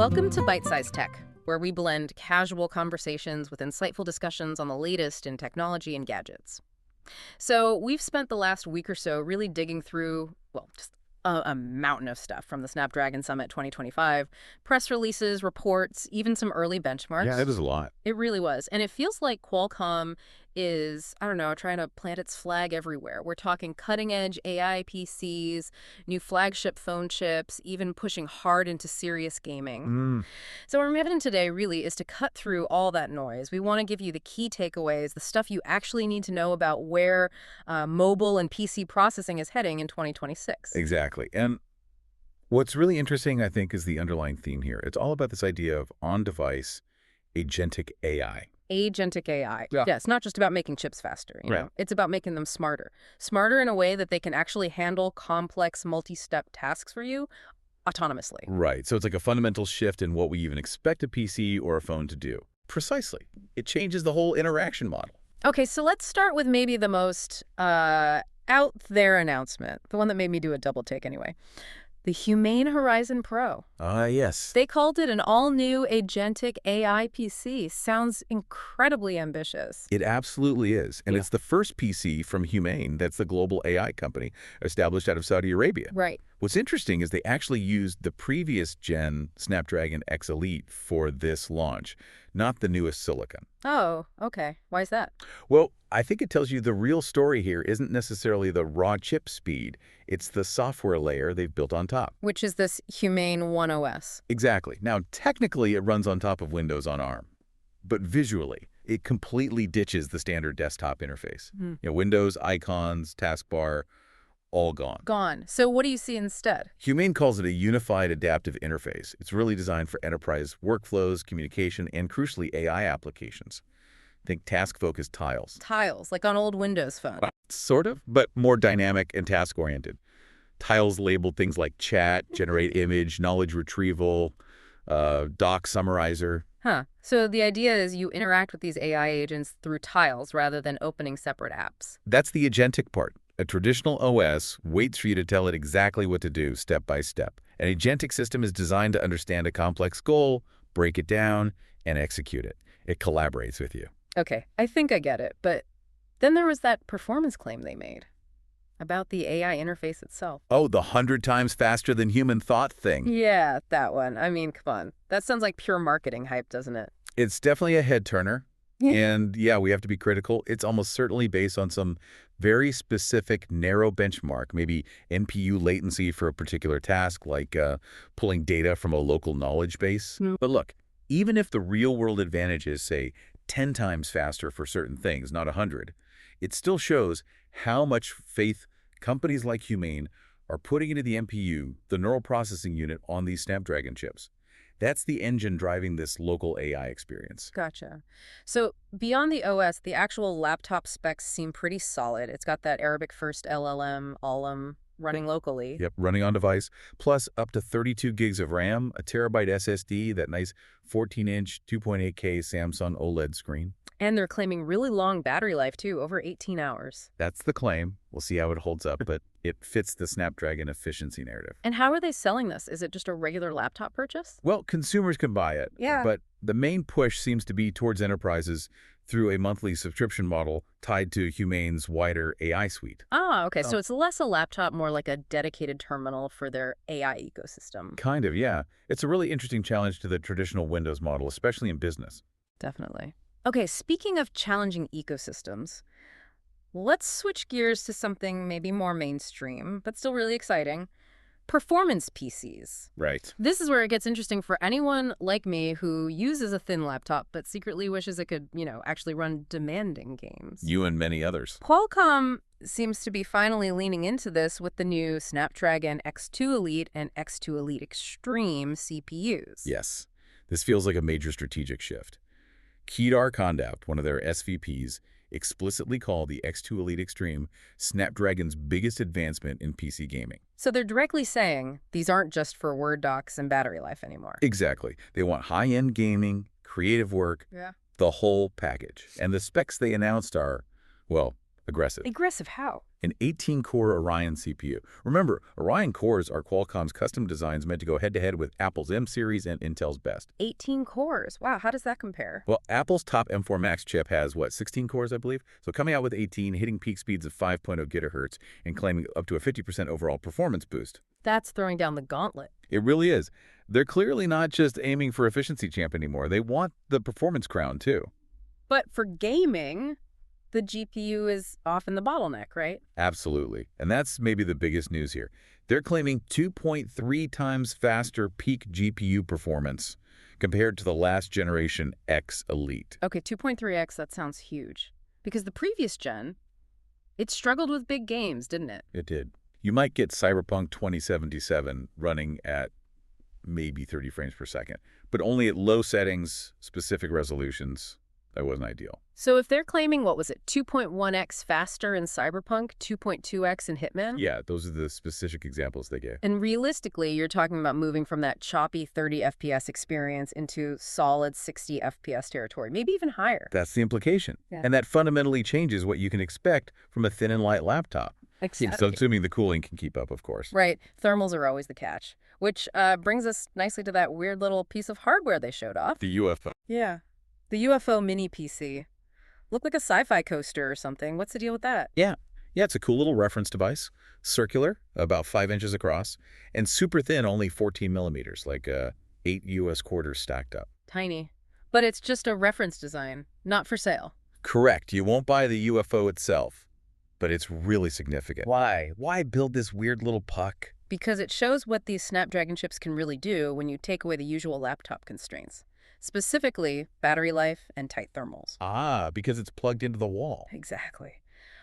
Welcome to Byte-Sized Tech, where we blend casual conversations with insightful discussions on the latest in technology and gadgets. So we've spent the last week or so really digging through, well, just a mountain of stuff from the Snapdragon Summit 2025, press releases, reports, even some early benchmarks. Yeah, it is a lot. It really was. And it feels like Qualcomm is, I don't know, trying to plant its flag everywhere. We're talking cutting-edge AI PCs, new flagship phone chips, even pushing hard into serious gaming. So our mission today really is to cut through all that noise. We want to give you the key takeaways, the stuff you actually need to know about where mobile and PC processing is heading in 2026. Exactly. And what's really interesting, I think, is the underlying theme here. It's all about this idea of on-device agentic AI. Agentic AI. Yeah. Yeah, it's not just about making chips faster, you know. It's about making them smarter. Smarter in a way that they can actually handle complex multi-step tasks for you autonomously. Right. So it's like a fundamental shift in what we even expect a PC or a phone to do. Precisely. It changes the whole interaction model. Okay, so let's start with maybe the most out there announcement, the one that made me do a double take anyway. The Humain Horizon Pro. Yes. They called it an all-new agentic AI PC. Sounds incredibly ambitious. It absolutely is. And it's the first PC from Humain, that's the global AI company, established out of Saudi Arabia. Right. What's interesting is they actually used the previous gen Snapdragon X Elite for this launch, not the newest silicon. Oh, okay. Why is that? Well, I think it tells you the real story here isn't necessarily the raw chip speed. It's the software layer they've built on top. Which is this Humain One OS. Exactly. Now, technically, it runs on top of Windows on ARM. But visually, it completely ditches the standard desktop interface. You know, Windows, icons, taskbar, all gone. Gone. So what do you see instead? Humain calls it a unified adaptive interface. It's really designed for enterprise workflows, communication, and crucially, AI applications. Think task-focused tiles. Tiles, like on old Windows phone. Sort of, but more dynamic and task-oriented. Tiles labeled things like chat, generate image, knowledge retrieval, doc summarizer. Huh. So the idea is you interact with these AI agents through tiles rather than opening separate apps. That's the agentic part. A traditional OS waits for you to tell it exactly what to do step by step. An agentic system is designed to understand a complex goal, break it down, and execute it. It collaborates with you. Okay, I think I get it, but then there was that performance claim they made about the AI interface itself. Oh, the 100 times faster than human thought thing. Yeah, that one. I mean, come on. That sounds like pure marketing hype, doesn't it? It's definitely a head turner. And yeah, we have to be critical. It's almost certainly based on some very specific narrow benchmark, maybe NPU latency for a particular task, like pulling data from a local knowledge base. But look, even if the real-world advantage is, say, 10 times faster for certain things, not 100, it still shows how much faith companies like Humain are putting into the NPU, the neural processing unit, on these Snapdragon chips. That's the engine driving this local AI experience. Gotcha. So beyond the OS, the actual laptop specs seem pretty solid. It's got that Arabic first LLM, Alam, running locally. Yep, running on device, plus up to 32 gigs of RAM, a terabyte SSD, that nice 14-inch 2.8K Samsung OLED screen. And they're claiming really long battery life, too, over 18 hours. That's the claim. We'll see how it holds up, but it fits the Snapdragon efficiency narrative. And how are they selling this? Is it just a regular laptop purchase? Well, consumers can buy it, but the main push seems to be towards enterprises through a monthly subscription model tied to Humain's wider AI suite. Ah, okay. So it's less a laptop, more like a dedicated terminal for their AI ecosystem. Kind of, yeah. It's a really interesting challenge to the traditional Windows model, especially in business. Definitely. Okay, speaking of challenging ecosystems, let's switch gears to something maybe more mainstream, but still really exciting. Performance PCs. Right. This is where it gets interesting for anyone like me who uses a thin laptop but secretly wishes it could, actually run demanding games. You and many others. Qualcomm seems to be finally leaning into this with the new Snapdragon X2 Elite and X2 Elite Extreme CPUs. Yes. This feels like a major strategic shift. Kedar Condapt, one of their SVPs, explicitly called the X2 Elite Extreme Snapdragon's biggest advancement in PC gaming. So they're directly saying these aren't just for Word docs and battery life anymore. Exactly. They want high-end gaming, creative work, the whole package. And the specs they announced are, well, Aggressive. Aggressive how? An 18-core Orion CPU. Remember, Orion cores are Qualcomm's custom designs meant to go head-to-head with Apple's M series and Intel's best. 18 cores. Wow, how does that compare? Well, Apple's top M4 Max chip has, 16 cores, I believe? So coming out with 18, hitting peak speeds of 5.0 gigahertz, and claiming up to a 50% overall performance boost. That's throwing down the gauntlet. It really is. They're clearly not just aiming for efficiency champ anymore. They want the performance crown, too. But for gaming, the GPU is often the bottleneck, right? Absolutely. And that's maybe the biggest news here. They're claiming 2.3 times faster peak GPU performance compared to the last generation X Elite. Okay, 2.3x, that sounds huge. Because the previous gen, it struggled with big games, didn't it? It did. You might get Cyberpunk 2077 running at maybe 30 frames per second, but only at low settings, specific resolutions. That wasn't ideal. So if they're claiming, what was it, 2.1x faster in Cyberpunk, 2.2x in Hitman? Yeah, those are the specific examples they gave. And realistically, you're talking about moving from that choppy 30 FPS experience into solid 60 FPS territory, maybe even higher. That's the implication. Yeah. And that fundamentally changes what you can expect from a thin and light laptop. Exactly. So assuming the cooling can keep up, of course. Right. Thermals are always the catch, which brings us nicely to that weird little piece of hardware they showed off. The UFO. Yeah. The UFO mini PC. Looked like a sci-fi coaster or something. What's the deal with that? Yeah, it's a cool little reference device. Circular, about 5 inches across, and super thin, only 14 millimeters, like 8 U.S. quarters stacked up. Tiny. But it's just a reference design, not for sale. Correct. You won't buy the UFO itself, but it's really significant. Why? Why build this weird little puck? Because it shows what these Snapdragon chips can really do when you take away the usual laptop constraints. Specifically, battery life and tight thermals. Ah, because it's plugged into the wall. Exactly.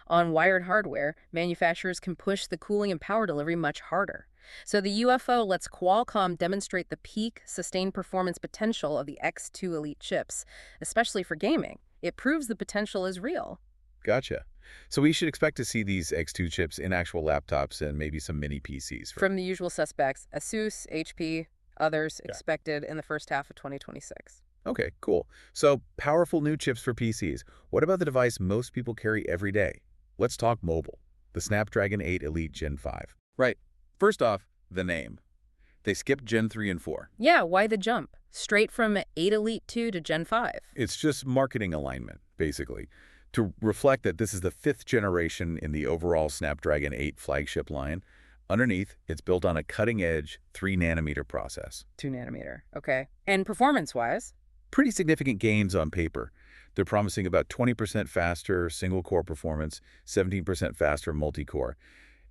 On wired hardware, manufacturers can push the cooling and power delivery much harder. So the UFO lets Qualcomm demonstrate the peak sustained performance potential of the X2 Elite chips, especially for gaming. It proves the potential is real. Gotcha. So we should expect to see these X2 chips in actual laptops and maybe some mini PCs. From the usual suspects, ASUS, HP, others expected in the first half of 2026. Okay, cool. So powerful new chips for PCs. What about the device most people carry every day? Let's talk mobile. The Snapdragon 8 Elite Gen 5. Right. First off, the name. They skipped Gen 3 and 4. Yeah, why the jump? Straight from 8 Elite 2 to Gen 5. It's just marketing alignment, basically, to reflect that this is the 5th generation in the overall Snapdragon 8 flagship line. Underneath, it's built on a cutting-edge 3-nanometer process. 2 nanometer, okay. And performance-wise? Pretty significant gains on paper. They're promising about 20% faster single-core performance, 17% faster multi-core.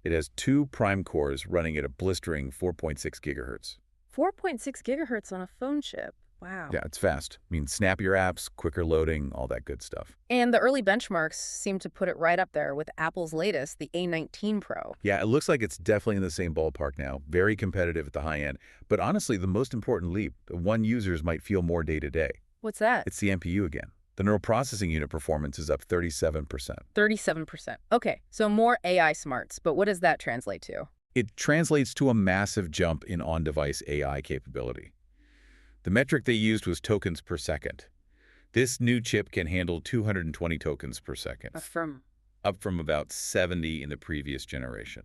It has 2 prime cores running at a blistering 4.6 gigahertz. 4.6 gigahertz on a phone chip. Wow. Yeah, it's fast. I mean, snappier apps, quicker loading, all that good stuff. And the early benchmarks seem to put it right up there with Apple's latest, the A19 Pro. Yeah, it looks like it's definitely in the same ballpark now. Very competitive at the high end. But honestly, the most important leap, the one users might feel more day to day. What's that? It's the NPU again. The neural processing unit performance is up 37%. 37%. Okay, so more AI smarts, but what does that translate to? It translates to a massive jump in on-device AI capability. The metric they used was tokens per second. This new chip can handle 220 tokens per second, up from about 70 in the previous generation.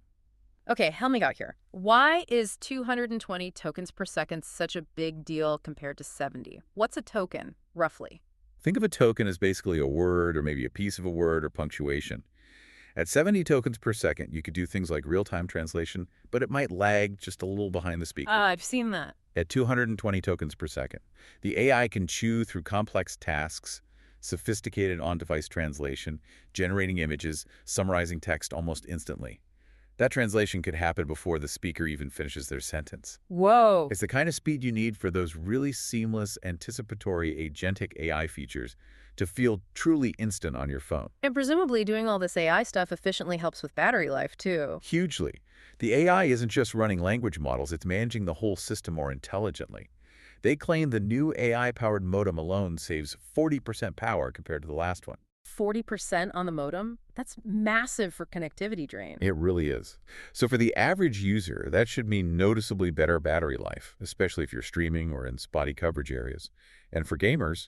Okay, help me out here. Why is 220 tokens per second such a big deal compared to 70? What's a token, roughly? Think of a token as basically a word or maybe a piece of a word or punctuation. At 70 tokens per second, you could do things like real-time translation, but it might lag just a little behind the speaker. I've seen that. At 220 tokens per second, the AI can chew through complex tasks, sophisticated on-device translation, generating images, summarizing text almost instantly. That translation could happen before the speaker even finishes their sentence. Whoa. It's the kind of speed you need for those really seamless, anticipatory, agentic AI features to feel truly instant on your phone. And presumably doing all this AI stuff efficiently helps with battery life, too. Hugely. The AI isn't just running language models, it's managing the whole system more intelligently. They claim the new AI-powered modem alone saves 40% power compared to the last one. 40% on the modem? That's massive for connectivity drain. It really is. So for the average user, that should mean noticeably better battery life, especially if you're streaming or in spotty coverage areas. And for gamers,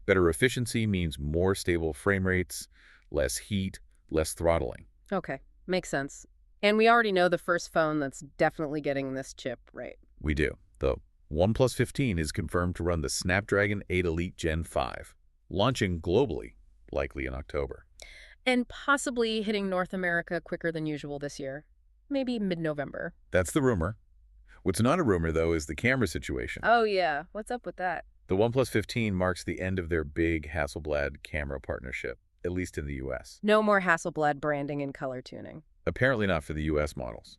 better efficiency means more stable frame rates, less heat, less throttling. Okay, makes sense. And we already know the first phone that's definitely getting this chip, right? We do. The OnePlus 15 is confirmed to run the Snapdragon 8 Elite Gen 5, launching globally, likely in October. And possibly hitting North America quicker than usual this year. Maybe mid-November. That's the rumor. What's not a rumor, though, is the camera situation. Oh yeah, what's up with that? The OnePlus 15 marks the end of their big Hasselblad camera partnership, at least in the US. No more Hasselblad branding and color tuning. Apparently not for the US models,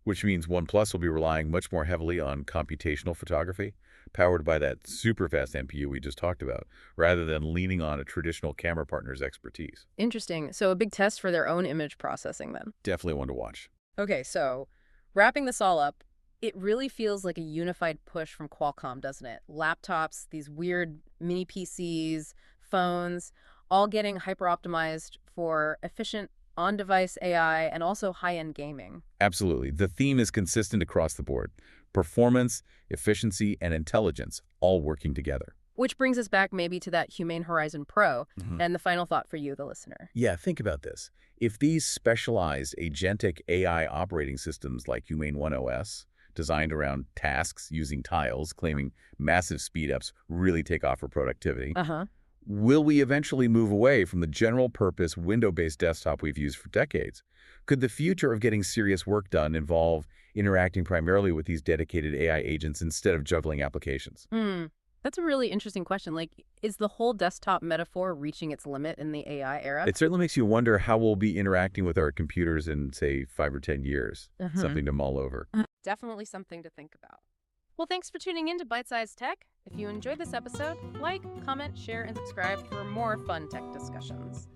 which means OnePlus will be relying much more heavily on computational photography, powered by that super-fast NPU we just talked about, rather than leaning on a traditional camera partner's expertise. Interesting. So a big test for their own image processing then. Definitely one to watch. Okay, so wrapping this all up, it really feels like a unified push from Qualcomm, doesn't it? Laptops, these weird mini PCs, phones, all getting hyper-optimized for efficient on-device AI and also high-end gaming. Absolutely. The theme is consistent across the board. Performance, efficiency, and intelligence all working together. Which brings us back maybe to that Humain Horizon Pro and the final thought for you, the listener. Yeah, think about this. If these specialized agentic AI operating systems like Humain One OS, designed around tasks using tiles, claiming massive speed-ups, really take off for productivity, will we eventually move away from the general-purpose window-based desktop we've used for decades? Could the future of getting serious work done involve interacting primarily with these dedicated AI agents instead of juggling applications? That's a really interesting question. Like, is the whole desktop metaphor reaching its limit in the AI era? It certainly makes you wonder how we'll be interacting with our computers in, say, 5 or 10 years. Something to mull over. Definitely something to think about. Well, thanks for tuning in to Byte-Sized Tech. If you enjoyed this episode, like, comment, share, and subscribe for more fun tech discussions.